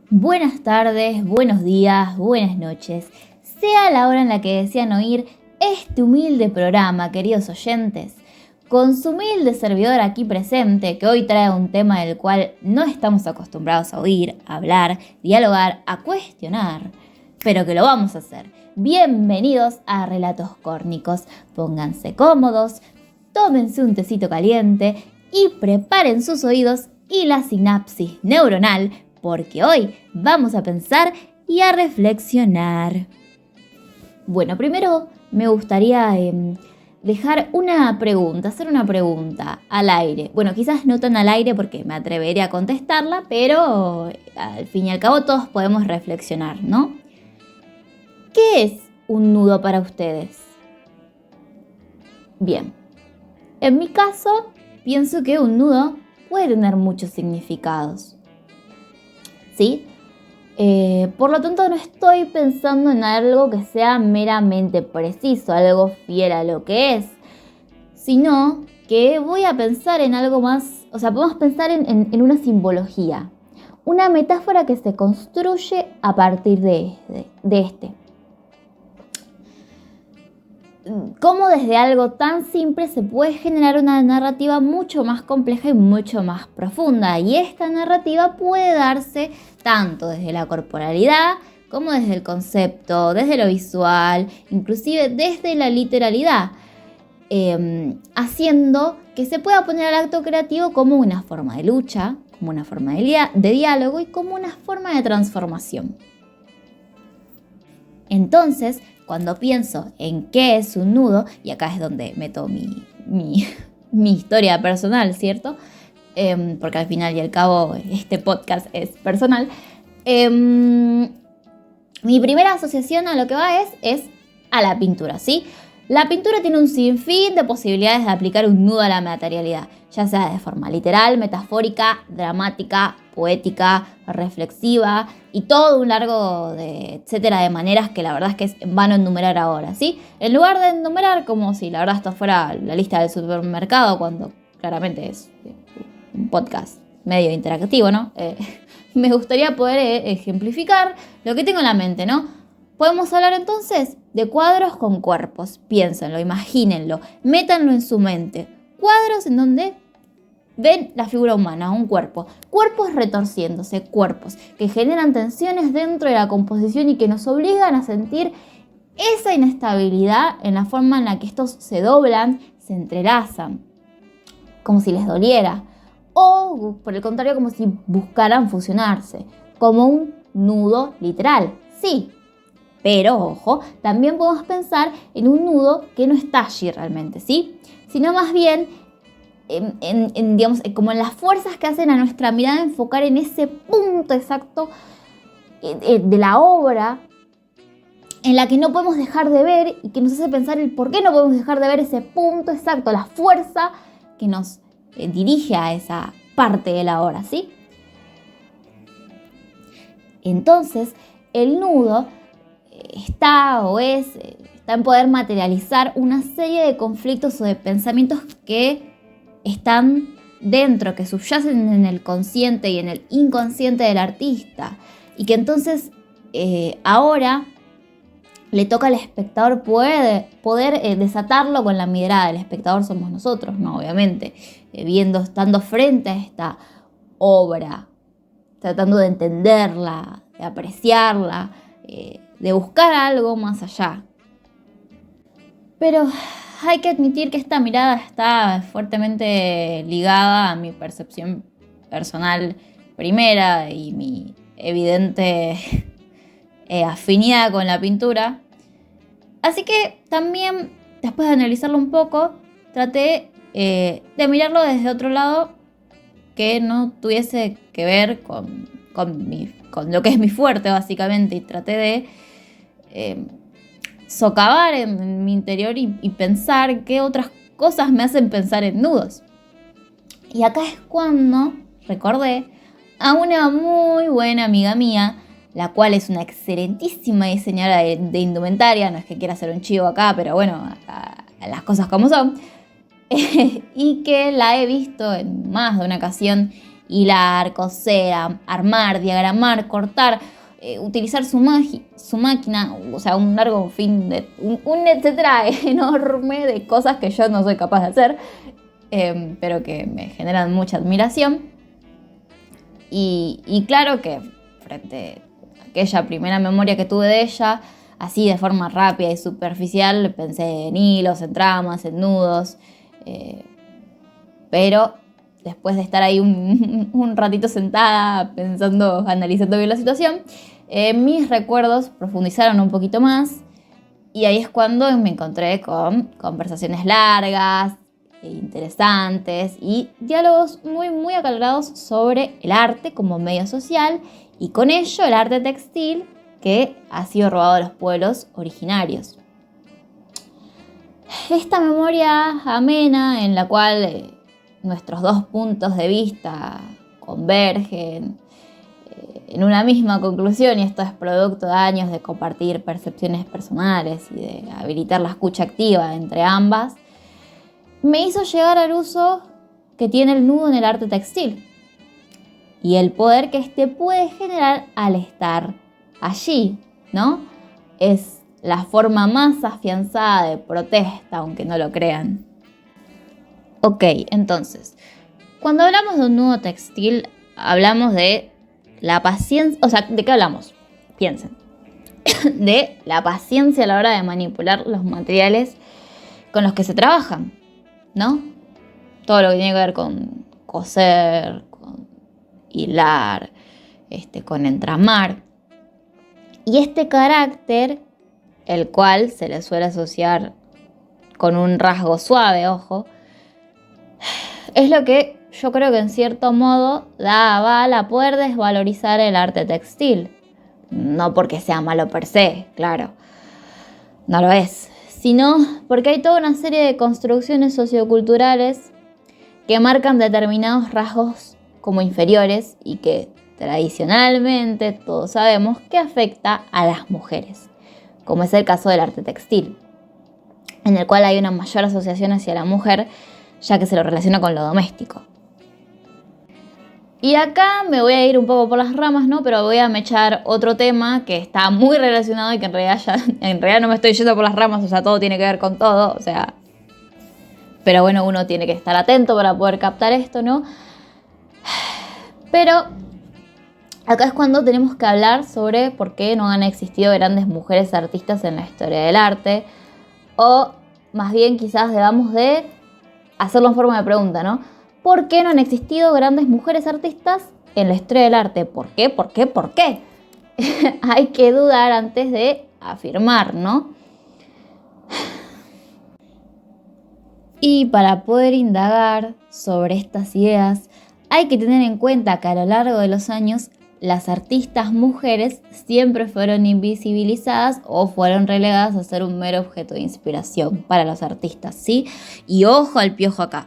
Buenas tardes, buenos días, buenas noches, sea la hora en la que desean oír este humilde programa, queridos oyentes, con su humilde servidor aquí presente, que hoy trae un tema del cual no estamos acostumbrados a oír, a hablar, dialogar, a cuestionar, pero que lo vamos a hacer. Bienvenidos a Relatos Córnicos, pónganse cómodos, tómense un tecito caliente y preparen sus oídos y la sinapsis neuronal, porque hoy vamos a pensar y a reflexionar. Bueno, primero me gustaría hacer una pregunta al aire. Bueno, quizás no tan al aire porque me atrevería a contestarla, pero al fin y al cabo todos podemos reflexionar, ¿no? ¿Qué es un nudo para ustedes? Bien, en mi caso pienso que un nudo puede tener muchos significados. ¿Sí? Por lo tanto, no estoy pensando en algo que sea meramente preciso, algo fiel a lo que es, sino que voy a pensar en algo más, podemos pensar en una simbología, una metáfora que se construye a partir de este. Cómo desde algo tan simple se puede generar una narrativa mucho más compleja y mucho más profunda. Y esta narrativa puede darse tanto desde la corporalidad como desde el concepto, desde lo visual, inclusive desde la literalidad, haciendo que se pueda poner al acto creativo como una forma de lucha, como una forma de diálogo y como una forma de transformación. Entonces, cuando pienso en qué es un nudo, y acá es donde meto mi historia personal, ¿cierto? Porque al final y al cabo este podcast es personal. Mi primera asociación a lo que va es a la pintura, ¿sí? La pintura tiene un sinfín de posibilidades de aplicar un nudo a la materialidad, ya sea de forma literal, metafórica, dramática, poética, reflexiva y todo un largo de etcétera de maneras que la verdad es que es vano enumerar ahora, ¿sí? En lugar de enumerar como si la verdad esto fuera la lista del supermercado, cuando claramente es un podcast medio interactivo, ¿no? Me gustaría poder ejemplificar lo que tengo en la mente, ¿no? Podemos hablar entonces de cuadros con cuerpos. Piénsenlo, imagínenlo, métanlo en su mente. Cuadros en donde ven la figura humana, un cuerpo. Cuerpos retorciéndose, cuerpos que generan tensiones dentro de la composición y que nos obligan a sentir esa inestabilidad en la forma en la que estos se doblan, se entrelazan, como si les doliera. O, por el contrario, como si buscaran fusionarse, como un nudo literal. Sí, pero ojo, también podemos pensar en un nudo que no está allí realmente, ¿sí? Sino más bien digamos, como en las fuerzas que hacen a nuestra mirada enfocar en ese punto exacto de la obra en la que no podemos dejar de ver y que nos hace pensar el por qué no podemos dejar de ver ese punto exacto, la fuerza que nos dirige a esa parte de la obra, ¿sí? Entonces, el nudo está en poder materializar una serie de conflictos o de pensamientos que están dentro, que subyacen en el consciente y en el inconsciente del artista, y que entonces ahora le toca al espectador poder desatarlo con la mirada. El espectador somos nosotros, ¿no? Obviamente, estando frente a esta obra, tratando de entenderla, de apreciarla, de buscar algo más allá. Pero hay que admitir que esta mirada está fuertemente ligada a mi percepción personal primera y mi evidente afinidad con la pintura. Así que también, después de analizarlo un poco, traté de mirarlo desde otro lado que no tuviese que ver con lo que es mi fuerte, básicamente, y traté de socavar en mi interior y pensar qué otras cosas me hacen pensar en nudos. Y acá es cuando recordé a una muy buena amiga mía, la cual es una excelentísima diseñadora de indumentaria. No es que quiera hacer un chivo acá, pero bueno, las cosas como son. Y que la he visto en más de una ocasión hilar, coser, armar, diagramar, cortar, utilizar su máquina, o sea, un largo fin de... un etcétera enorme de cosas que yo no soy capaz de hacer, pero que me generan mucha admiración. Y claro que frente a aquella primera memoria que tuve de ella, así de forma rápida y superficial, pensé en hilos, en tramas, en nudos, pero después de estar ahí un ratito sentada pensando, analizando bien la situación, mis recuerdos profundizaron un poquito más y ahí es cuando me encontré con conversaciones largas, interesantes y diálogos muy, muy acalorados sobre el arte como medio social y con ello el arte textil que ha sido robado de los pueblos originarios. Esta memoria amena en la cual nuestros dos puntos de vista convergen en una misma conclusión, y esto es producto de años de compartir percepciones personales y de habilitar la escucha activa entre ambas, me hizo llegar al uso que tiene el nudo en el arte textil y el poder que éste puede generar al estar allí, ¿no? Es la forma más afianzada de protesta, aunque no lo crean. Ok, entonces, cuando hablamos de un nudo textil, hablamos de la paciencia, o sea, ¿de qué hablamos? Piensen. De la paciencia a la hora de manipular los materiales con los que se trabajan, ¿no? Todo lo que tiene que ver con coser, con hilar, con entramar. Y este carácter, el cual se le suele asociar con un rasgo suave, ojo, es lo que yo creo que en cierto modo da aval a poder desvalorizar el arte textil. No porque sea malo per se, claro, no lo es, sino porque hay toda una serie de construcciones socioculturales que marcan determinados rasgos como inferiores y que tradicionalmente todos sabemos que afecta a las mujeres, como es el caso del arte textil, en el cual hay una mayor asociación hacia la mujer, ya que se lo relaciona con lo doméstico. Y acá me voy a ir un poco por las ramas, ¿no? Pero voy a mechar otro tema que está muy relacionado y que en realidad no me estoy yendo por las ramas, o sea, todo tiene que ver con todo, o sea... Pero bueno, uno tiene que estar atento para poder captar esto, ¿no? Pero acá es cuando tenemos que hablar sobre por qué no han existido grandes mujeres artistas en la historia del arte. O más bien quizás debamos de hacerlo en forma de pregunta, ¿no? ¿Por qué no han existido grandes mujeres artistas en la historia del arte? ¿Por qué? ¿Por qué? ¿Por qué? Hay que dudar antes de afirmar, ¿no? Y para poder indagar sobre estas ideas, hay que tener en cuenta que a lo largo de los años, las artistas mujeres siempre fueron invisibilizadas o fueron relegadas a ser un mero objeto de inspiración para los artistas, ¿sí? Y ojo al piojo acá,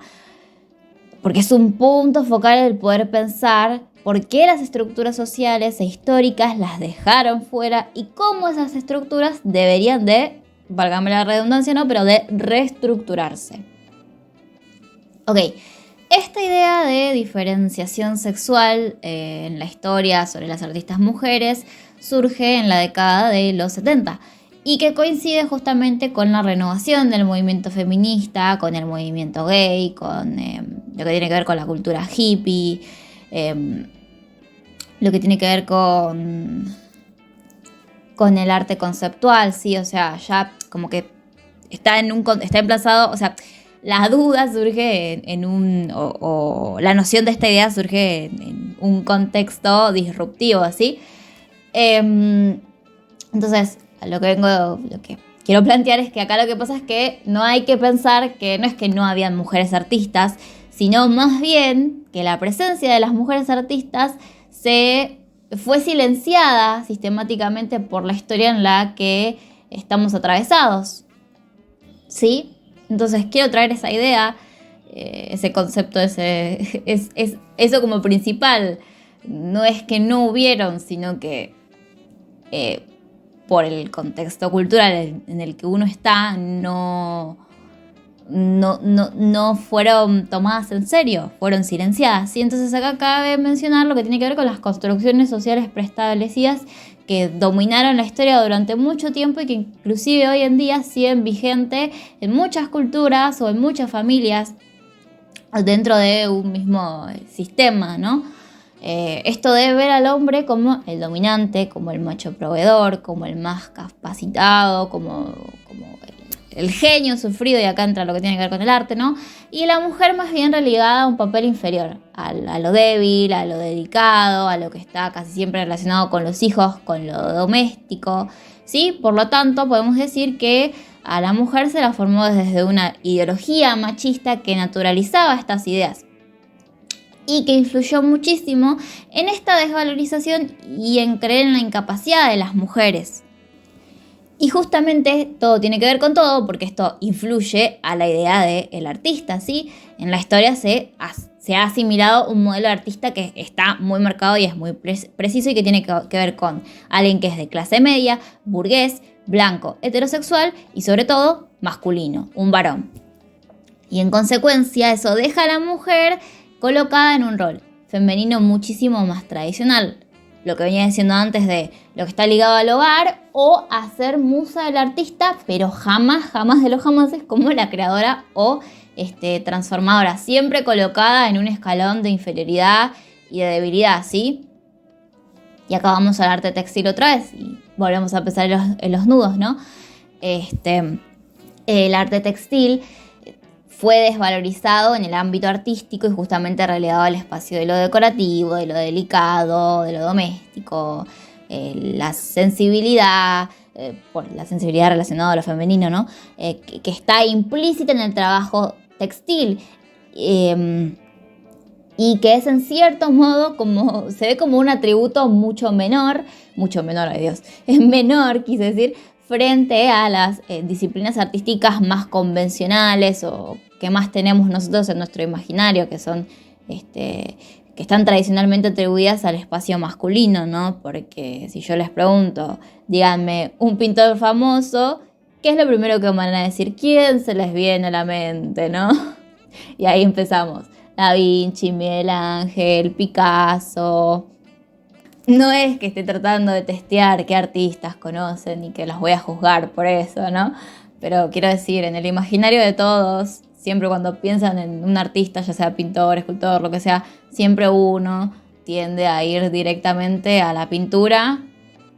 porque es un punto focal el poder pensar por qué las estructuras sociales e históricas las dejaron fuera y cómo esas estructuras deberían de, válgame la redundancia, ¿no? Pero de reestructurarse. Ok, esta idea de diferenciación sexual en la historia sobre las artistas mujeres surge en la década de los 70 y que coincide justamente con la renovación del movimiento feminista, con el movimiento gay, con lo que tiene que ver con la cultura hippie, lo que tiene que ver con el arte conceptual, ¿sí? O sea, ya como que está emplazado, o sea, la duda surge la noción de esta idea surge en un contexto disruptivo, ¿sí? Entonces, lo que quiero plantear es que acá lo que pasa es que no hay que pensar que no es que no habían mujeres artistas, sino más bien que la presencia de las mujeres artistas fue silenciada sistemáticamente por la historia en la que estamos atravesados, ¿sí? Entonces quiero traer esa idea, ese concepto, eso como principal. No es que no hubieron, sino que por el contexto cultural en el que uno está, no no fueron tomadas en serio, fueron silenciadas, ¿sí? Entonces acá cabe mencionar lo que tiene que ver con las construcciones sociales preestablecidas que dominaron la historia durante mucho tiempo y que inclusive hoy en día siguen vigentes en muchas culturas o en muchas familias dentro de un mismo sistema, ¿no? Esto de ver al hombre como el dominante, como el macho proveedor, como el más capacitado, como el genio sufrido, y acá entra lo que tiene que ver con el arte, ¿no? Y la mujer más bien relegada a un papel inferior, a lo débil, a lo dedicado, a lo que está casi siempre relacionado con los hijos, con lo doméstico, ¿sí? Por lo tanto, podemos decir que a la mujer se la formó desde una ideología machista que naturalizaba estas ideas y que influyó muchísimo en esta desvalorización y en creer en la incapacidad de las mujeres. Y justamente todo tiene que ver con todo, porque esto influye a la idea del artista, ¿sí? En la historia se ha asimilado un modelo de artista que está muy marcado y es muy preciso y que tiene que ver con alguien que es de clase media, burgués, blanco, heterosexual y sobre todo masculino, un varón. Y en consecuencia eso deja a la mujer colocada en un rol femenino muchísimo más tradicional. Lo que venía diciendo antes de lo que está ligado al hogar o a ser musa del artista, pero jamás de los jamases como la creadora o transformadora, siempre colocada en un escalón de inferioridad y de debilidad, ¿sí? Y acá vamos al arte textil otra vez y volvemos a pensar en los nudos, ¿no? El arte textil fue desvalorizado en el ámbito artístico y justamente relegado al espacio de lo decorativo, de lo delicado, de lo doméstico, la sensibilidad, por la sensibilidad relacionada a lo femenino, ¿no? Que está implícita en el trabajo textil y que es en cierto modo se ve como un atributo mucho menor, ay Dios, es menor, quise decir, frente a las disciplinas artísticas más convencionales o que más tenemos nosotros en nuestro imaginario, que son que están tradicionalmente atribuidas al espacio masculino, ¿no? Porque si yo les pregunto, díganme un pintor famoso, ¿qué es lo primero que van a decir? ¿Quién se les viene a la mente, no? Y ahí empezamos. Da Vinci, Miguel Ángel, Picasso. No es que esté tratando de testear qué artistas conocen y que los voy a juzgar por eso, ¿no? Pero quiero decir, en el imaginario de todos, siempre cuando piensan en un artista, ya sea pintor, escultor, lo que sea, siempre uno tiende a ir directamente a la pintura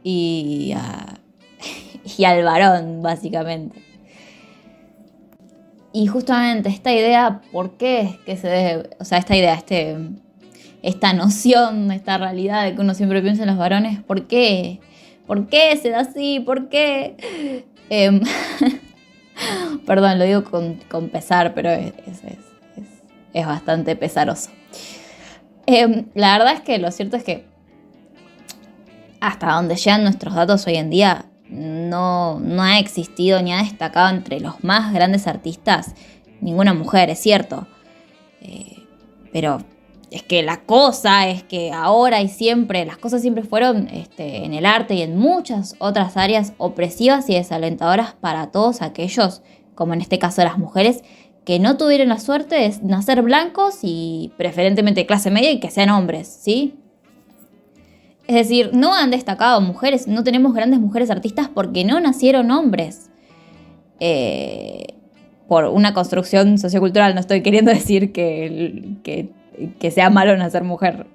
y al varón, básicamente. Y justamente esta idea, ¿por qué es que se debe? O sea, esta idea, esta noción, esta realidad de que uno siempre piensa en los varones, ¿por qué? ¿Por qué se da así? ¿Por qué? Perdón, lo digo con pesar, pero es bastante pesaroso. La verdad es que lo cierto es que hasta donde llegan nuestros datos hoy en día, no ha existido ni ha destacado entre los más grandes artistas ninguna mujer, es cierto. Pero es que la cosa es que ahora y siempre, las cosas siempre fueron en el arte y en muchas otras áreas opresivas y desalentadoras para todos aquellos, como en este caso las mujeres, que no tuvieron la suerte de nacer blancos y preferentemente de clase media y que sean hombres, ¿sí? Es decir, no han destacado mujeres, no tenemos grandes mujeres artistas porque no nacieron hombres. Por una construcción sociocultural, no estoy queriendo decir que sea malo nacer mujer.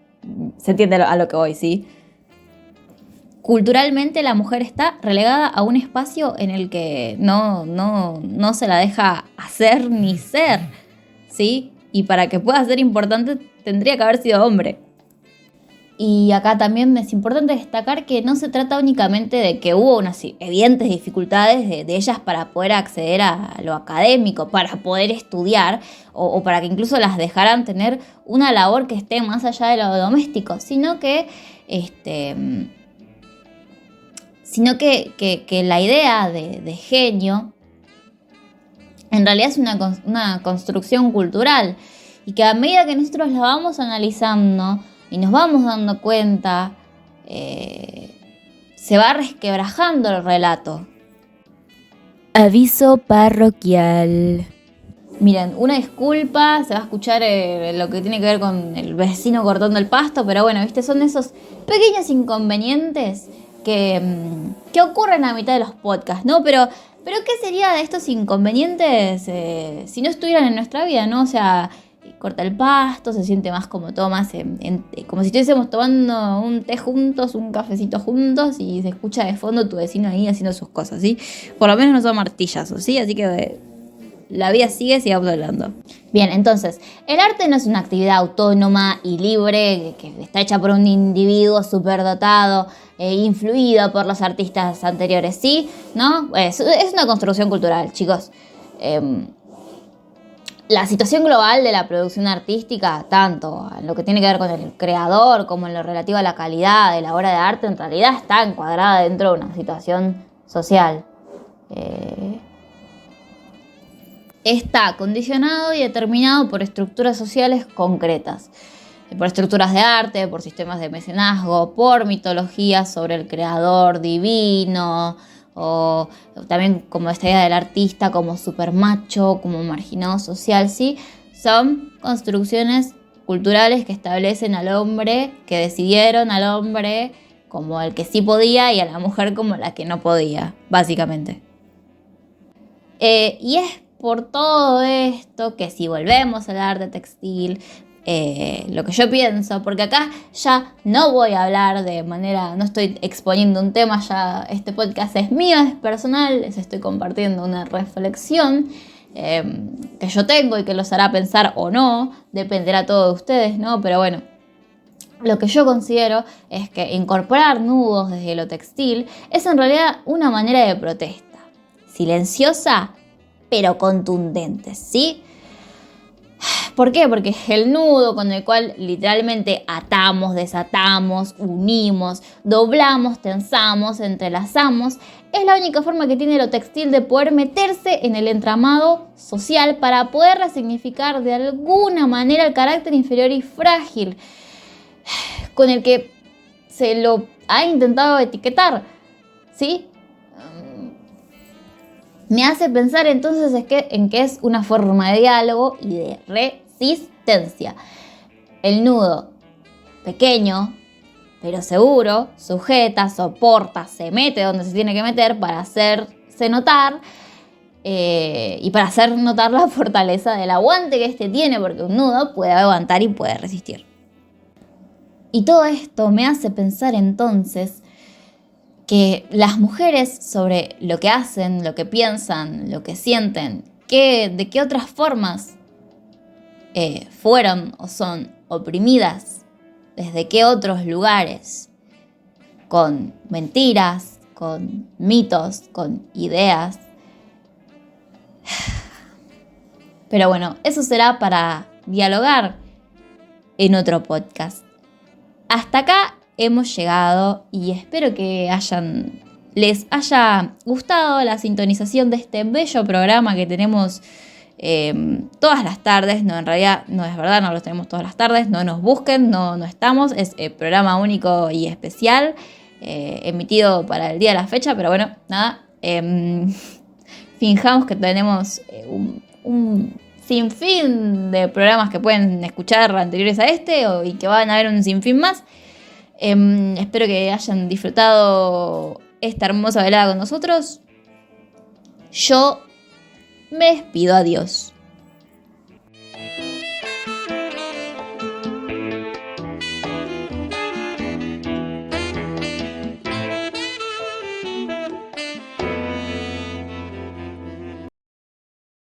Se entiende a lo que voy, ¿sí? Culturalmente la mujer está relegada a un espacio en el que no se la deja hacer ni ser, ¿sí? Y para que pueda ser importante tendría que haber sido hombre. Y acá también es importante destacar que no se trata únicamente de que hubo unas evidentes dificultades de ellas para poder acceder a lo académico, para poder estudiar o para que incluso las dejaran tener una labor que esté más allá de lo doméstico, sino que la idea de genio en realidad es una construcción cultural y que a medida que nosotros la vamos analizando y nos vamos dando cuenta, se va resquebrajando el relato. Aviso parroquial. Miren, una disculpa, se va a escuchar lo que tiene que ver con el vecino cortando el pasto, pero bueno, ¿viste? Son esos pequeños inconvenientes que ocurren a mitad de los podcasts, ¿no? Pero ¿qué sería de estos inconvenientes si no estuvieran en nuestra vida, ¿no? O sea, corta el pasto, se siente más como todo más como si estuviésemos tomando un té juntos, un cafecito juntos y se escucha de fondo tu vecino ahí haciendo sus cosas, ¿sí? Por lo menos no son martillazos, ¿sí? Así que la vida sigue, sigamos hablando. Bien, entonces, el arte no es una actividad autónoma y libre que está hecha por un individuo superdotado, influido por los artistas anteriores, ¿sí? ¿No? Es una construcción cultural, chicos. La situación global de la producción artística, tanto en lo que tiene que ver con el creador como en lo relativo a la calidad de la obra de arte, en realidad está encuadrada dentro de una situación social. Está condicionado y determinado por estructuras sociales concretas, por estructuras de arte, por sistemas de mecenazgo, por mitologías sobre el creador divino, o también como esta idea del artista como supermacho, como marginado social, ¿sí? Son construcciones culturales que establecen al hombre, que decidieron al hombre como el que sí podía y a la mujer como la que no podía, básicamente. Y es por todo esto que si volvemos al arte textil, lo que yo pienso, porque acá ya no voy a hablar de manera, no estoy exponiendo un tema, ya este podcast es mío, es personal, les estoy compartiendo una reflexión que yo tengo y que los hará pensar o no, dependerá todo de ustedes, ¿no? Pero bueno, lo que yo considero es que incorporar nudos desde lo textil es en realidad una manera de protesta, silenciosa pero contundente, ¿sí? ¿Por qué? Porque el nudo con el cual literalmente atamos, desatamos, unimos, doblamos, tensamos, entrelazamos, es la única forma que tiene lo textil de poder meterse en el entramado social para poder resignificar de alguna manera el carácter inferior y frágil con el que se lo ha intentado etiquetar, ¿sí? Me hace pensar entonces en que es una forma de diálogo y de resistencia. El nudo, pequeño, pero seguro, sujeta, soporta, se mete donde se tiene que meter para hacerse notar y para hacer notar la fortaleza del aguante que este tiene, porque un nudo puede aguantar y puede resistir. Y todo esto me hace pensar entonces que las mujeres sobre lo que hacen, lo que piensan, lo que sienten, de qué otras formas fueron o son oprimidas, desde qué otros lugares, con mentiras, con mitos, con ideas. Pero bueno, eso será para dialogar en otro podcast. Hasta acá hemos llegado y espero que les haya gustado la sintonización de este bello programa que tenemos todas las tardes. No, en realidad no es verdad, no los tenemos todas las tardes. No nos busquen, no estamos. Es programa único y especial, emitido para el día de la fecha. Pero bueno, nada, finjamos que tenemos un sinfín de programas que pueden escuchar anteriores a este y que van a haber un sinfín más. Espero que hayan disfrutado esta hermosa velada con nosotros. Yo me despido, adiós.